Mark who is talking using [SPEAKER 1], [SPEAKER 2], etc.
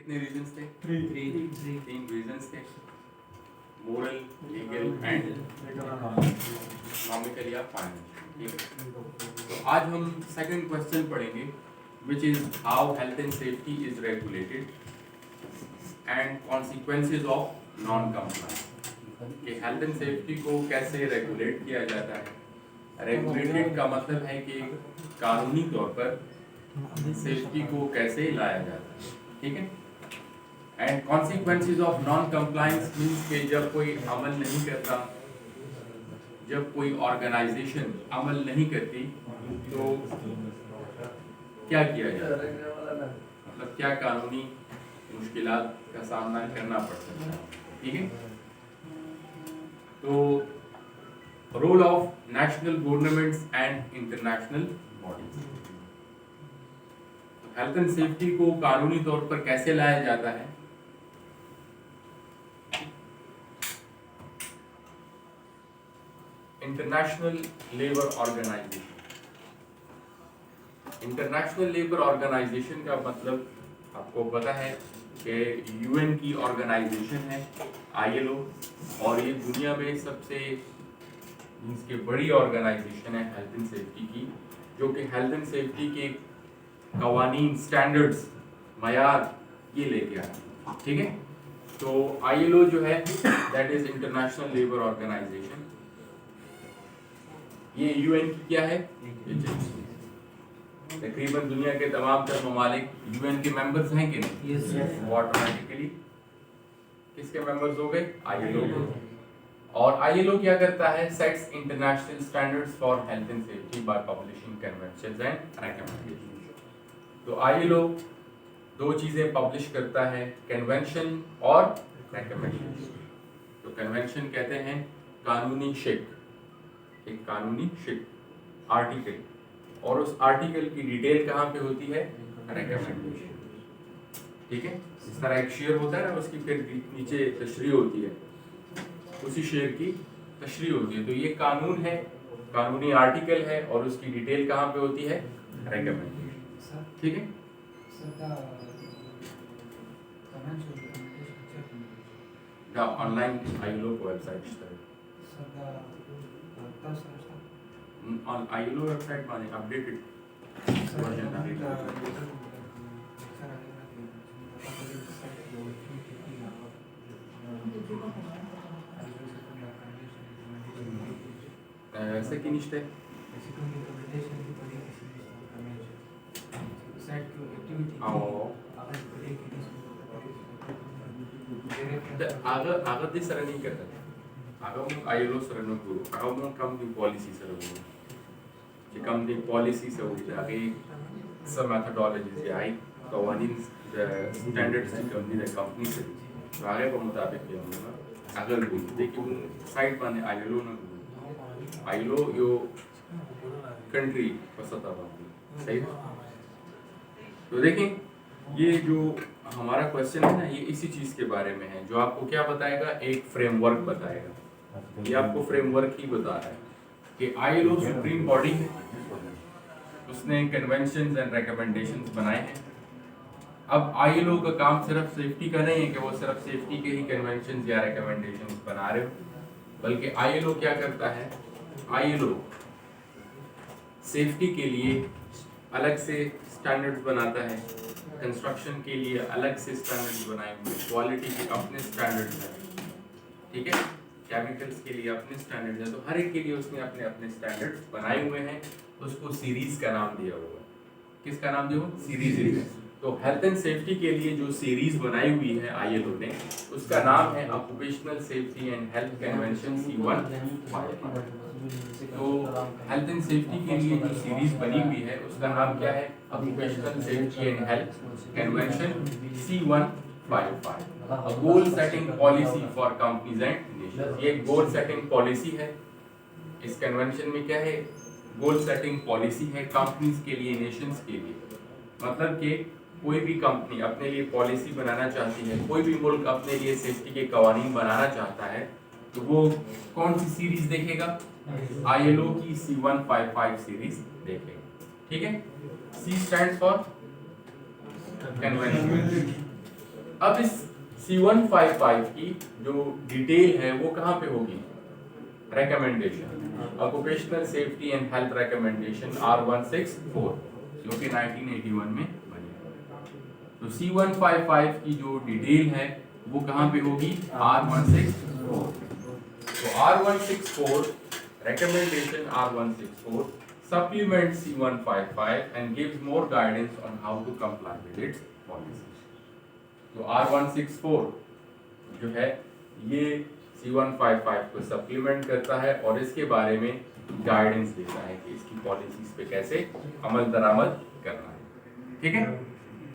[SPEAKER 1] कितने रीजंस थे? तीन रीजंस थे, मोरल, लीगल एंड इकोनॉमिकल या फाइनेंशियल। तो आज हम सेकंड क्वेश्चन पढ़ेंगे which is how health and safety is regulated and consequences of non compliance. कि हेल्थ एंड सेफ्टी को कैसे रेगुलेट किया जाता है। रेगुलेटेड का मतलब है कि कानूनी तौर पर सेफ्टी को कैसे लाया जाता है, ठीक है। And consequences of non compliance means के जब कोई अमल नहीं करता, जब कोई ऑर्गेनाइजेशन अमल नहीं करती तो क्या किया जाता है, मतलब क्या कानूनी मुश्किलात का सामना करना पड़ सकता है, ठीक है। तो role of national governments and international bodies. Health and safety को कानूनी तौर पर कैसे लाया जाता है। International Labour Organization. International Labour Organization का मतलब आपको पता है कि यूएन की ऑर्गेनाइजेशन है आईएलओ, और ये दुनिया में सबसे इसकी बड़ी ऑर्गेनाइजेशन है हेल्थ एंड सेफ्टी की, जो कि हेल्थ एंड सेफ्टी के कवानीन, स्टैंडर्ड्स, मयार ये लेके आती है, ठीक है। तो आईएलओ जो है that is International Labour Organization, ये यूएन की क्या है एजेंसी। तकरीबन दुनिया के तमाम तर ममालिक यूएन के मेंबर्स हैं कि नहीं? वो ऑटोमेटिकली किसके मेंबर्स हो गए? आईएलओ। और आईएलओ क्या करता है? Sets international standards for health and safety bye publishing conventions and recommendations. तो आईएलओ दो चीजें पब्लिश करता है, कन्वेंशन और रिकमेंडेशन। तो कन्वेंशन कहते हैं कानूनी शिक, एक कानूनी शिक आर्टिकल, और उस आर्टिकल की डिटेल कहाँ पे होती है? रिकमेंडेशन, ठीक है। इस तरह एक शेयर होता है ना, उसकी फिर नीचे तशरीह होती है, उसी शेयर की तशरीह होती है। तो ये कानून है, कानूनी आर्टिकल है, और उसकी डिटेल कहाँ पे होती है? रिकमेंडेशन, ठीक है। Online ILO website ILO website माने अपडेटेड वर्जन ऐसे की निश्चय आगे ते सर नहीं करता आगे मग आईएलओ सर न करू आगे मग काम दी पॉलिसी सर करू जे काम दी पॉलिसी से होती है आगे सब मेथडोलॉजीज है आई कवानीन स्टैंडर्ड्स की कंपनी द कंपनी से तो आगे को मुताबिक ये होगा अगर देखिए साइड पर आईएलओ न आईएलओ यो कंट्री पसंद आता सही। तो देखें ये जो हमारा क्वेश्चन है ना, ये इसी चीज के बारे में है, जो आपको क्या बताएगा? एक फ्रेमवर्क बताएगा। ये आपको फ्रेमवर्क ही बता रहा है कि आईएलओ सुप्रीम बॉडी है, उसने कन्वेंशंस एंड रिकमेंडेशंस बनाए हैं। अब आईएलओ का काम सिर्फ सेफ्टी का नहीं है कि वो सिर्फ सेफ्टी के ही कन्वेंशंस या रिकमेंडेशंस बना रहे हो, बल्कि आईएलओ क्या करता है? आईएलओ सेफ्टी के लिए अलग से स्टैंडर्ड्स बनाता है, कंस्ट्रक्शन के लिए अलग से स्टैंडर्ड्स बनाए हुए, क्वालिटी के अपने स्टैंडर्ड्स हैं, ठीक है, केमिकल्स के लिए अपने स्टैंडर्ड्स हैं। तो हर एक के लिए उसने अपने अपने स्टैंडर्ड्स बनाए हुए हैं, उसको सीरीज का नाम दिया हुआ है। किसका नाम दिया हुआ? सीरीज। तो हेल्थ एंड सेफ्टी के लिए जो सीरीज बनाई हुई है आईएलओ ने, उसका नाम है occupational safety and health convention C155। तो हेल्थ एंड सेफ्टी के लिए जो सीरीज बनी हुई है उसका नाम क्या है? Occupational safety and health convention C155, a goal setting policy for companies and nations। ये गोल सेटिंग पॉलिसी है। इस कन्वेंशन में क्या है? गोल सेटिंग पॉलिसी है कंपनीज के लिए, नेशंस के लिए। मतलब कि कोई भी कंपनी अपने लिए पॉलिसी बनाना चाहती है, कोई भी मुल्क अपने लिए सेफ्टी के कवानीन बनाना चाहता है, तो वो कौन सी सीरीज देखेगा? आईएलओ की C155 सीरीज देखेगा, ठीक है। C स्टैंड्स फॉर कन्वेंशन, अब इस C155 की जो डिटेल है वो कहाँ पे होगी? Recommendation, occupational safety and health recommendation R164 जो कि 1981 में बनी। तो C155 की जो डिटेल है वो कहाँ पे होगी? R164। तो R164 recommendation R164 supplements C155 and gives more guidance on how to comply with its policies. तो R164 जो है ये C155 को सप्लीमेंट करता है और इसके बारे में गाइडेंस देता है कि इसकी पॉलिसीज पे कैसे अमल दरामद करना है। ठीक है।